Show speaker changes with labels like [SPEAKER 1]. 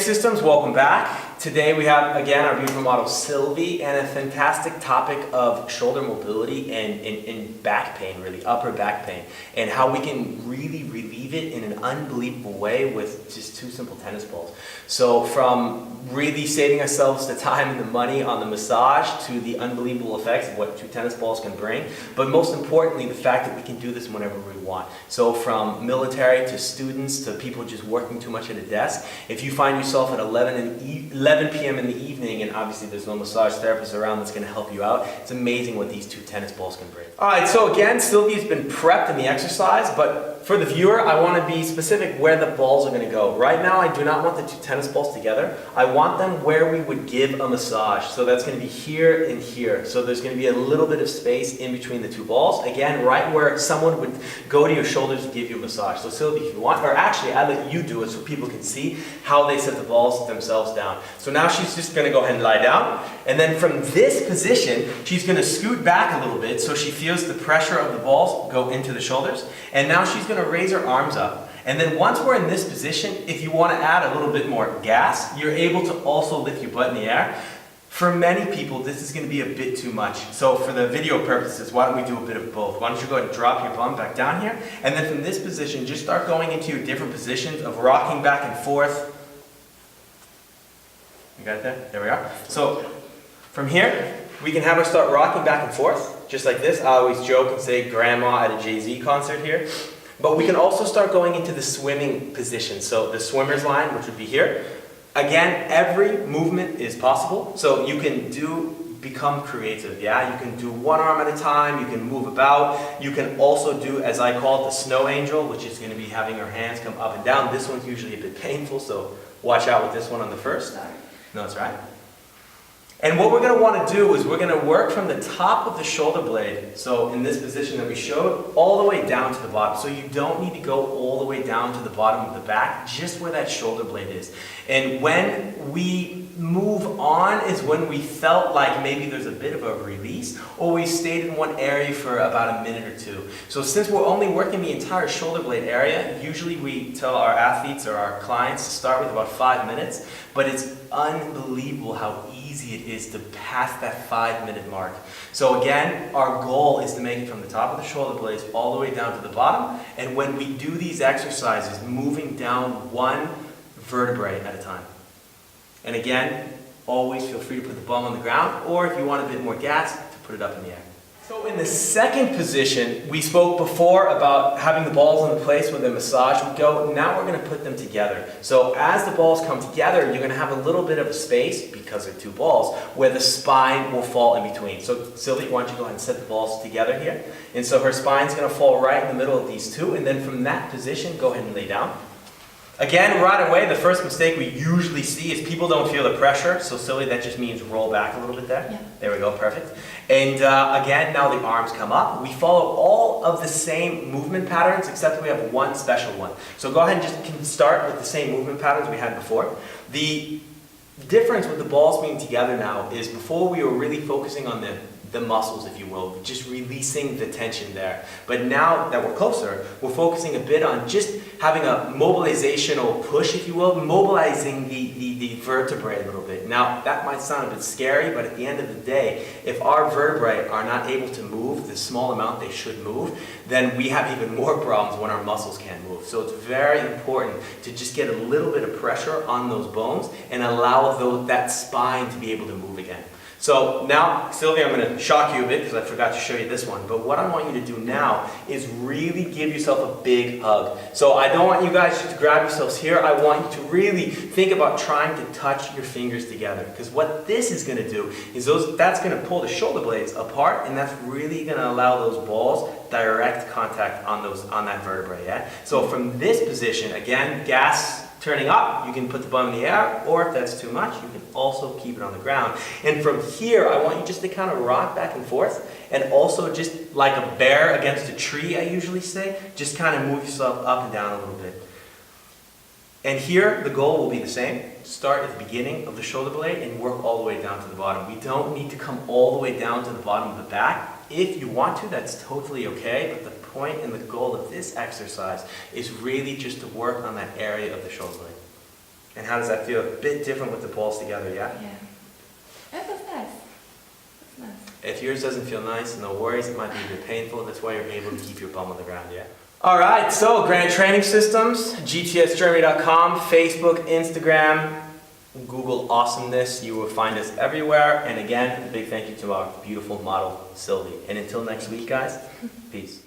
[SPEAKER 1] Systems, welcome back. Today we have again our beautiful model Sylvie and a fantastic topic of shoulder mobility and back pain, really upper back pain, and how we can really relieve it in an unbelievable way with just two simple tennis balls. So from really saving ourselves the time and the money on the massage to the unbelievable effects of what two tennis balls can bring, but most importantly the fact that we can do this whenever we want. So from military to students to people just working too much at a desk, if you find yourself at 11 p.m. in the evening and obviously there's no massage therapist around that's going to help you out, it's amazing what these two tennis balls can bring. Alright, so again, Sylvie's been prepped in the exercise, but for the viewer, I want to be specific where the balls are going to go. Right now, I do not want the two tennis balls together. I want them where we would give a massage. So that's going to be here and here. So there's going to be a little bit of space in between the two balls. Again, right where someone would go to your shoulders to give you a massage. So Sylvie, if you want, or actually I let you do it so people can see how they set the balls themselves down. So now she's just going to go ahead and lie down. And then from this position, she's going to scoot back a little bit so she feels the pressure of the balls go into the shoulders. And now she's going to raise her arms up. And then once we're in this position, if you want to add a little bit more gas, you're able to also lift your butt in the air. For many people, this is going to be a bit too much. So for the video purposes, why don't we do a bit of both? Why don't you go ahead and drop your bum back down here, and then from this position, just start going into your different positions of rocking back and forth. You got it there? There we are. So from here, we can have her start rocking back and forth, just like this. I always joke and say grandma at a Jay-Z concert here. But we can also start going into the swimming position. So the swimmer's line, which would be here. Again, every movement is possible. So you can become creative, yeah? You can do one arm at a time, you can move about. You can also do, as I call it, the snow angel, which is going to be having her hands come up and down. This one's usually a bit painful, so watch out with this one on the first. No, that's right. And what we're going to want to do is we're going to work from the top of the shoulder blade, so in this position that we showed, all the way down to the bottom. So you don't need to go all the way down to the bottom of the back, just where that shoulder blade is. And when we move on is when we felt like maybe there's a bit of a release, or we stayed in one area for about a minute or two. So since we're only working the entire shoulder blade area, usually we tell our athletes or our clients to start with about 5 minutes, but it's unbelievable how easy it is to pass that 5-minute mark. So again, our goal is to make it from the top of the shoulder blades all the way down to the bottom, and when we do these exercises, moving down one vertebrae at a time. And again, always feel free to put the bum on the ground, or if you want a bit more gas, to put it up in the air. So in the second position, we spoke before about having the balls in the place where the massage would go. Now we're going to put them together. So as the balls come together, you're going to have a little bit of a space, because they're two balls, where the spine will fall in between. So Sylvie, why don't you go ahead and set the balls together here. And so her spine's going to fall right in the middle of these two, and then from that position, go ahead and lay down. Again, right away, the first mistake we usually see is people don't feel the pressure. So Sylvie, that just means roll back a little bit there. Yeah. There we go, perfect. And again, now the arms come up. We follow all of the same movement patterns, except we have one special one. So go ahead and just start with the same movement patterns we had before. The difference with the balls being together now is before we were really focusing on the muscles, if you will, just releasing the tension there. But now that we're closer, we're focusing a bit on just having a mobilizational push, if you will, mobilizing the vertebrae a little bit. Now, that might sound a bit scary, but at the end of the day, if our vertebrae are not able to move the small amount they should move, then we have even more problems when our muscles can't move. So it's very important to just get a little bit of pressure on those bones and allow that spine to be able to move again. So now, Sylvia, I'm going to shock you a bit because I forgot to show you this one. But what I want you to do now is really give yourself a big hug. So I don't want you guys to grab yourselves here. I want you to really think about trying to touch your fingers together. Because what this is going to do is that's going to pull the shoulder blades apart, and that's really going to allow those balls direct contact on that vertebrae. Yeah? So from this position, again, gas turning up, you can put the bum in the air, or if that's too much, you can also keep it on the ground. And from here, I want you just to kind of rock back and forth, and also just like a bear against a tree, I usually say, just kind of move yourself up and down a little bit. And here, the goal will be the same. Start at the beginning of the shoulder blade and work all the way down to the bottom. We don't need to come all the way down to the bottom of the back. If you want to, that's totally okay, but the point and the goal of this exercise is really just to work on that area of the shoulder blade. And how does that feel? A bit different with the balls together, yeah?
[SPEAKER 2] Yeah. That was nice. That's nice.
[SPEAKER 1] If yours doesn't feel nice, no worries, it might be a bit painful. That's why you're able to keep your bum on the ground, yeah? Alright, so Granite Training Systems, gtsgermany.com, Facebook, Instagram, Google Awesomeness. You will find us everywhere. And again, a big thank you to our beautiful model, Sylvie. And until next week, guys, peace.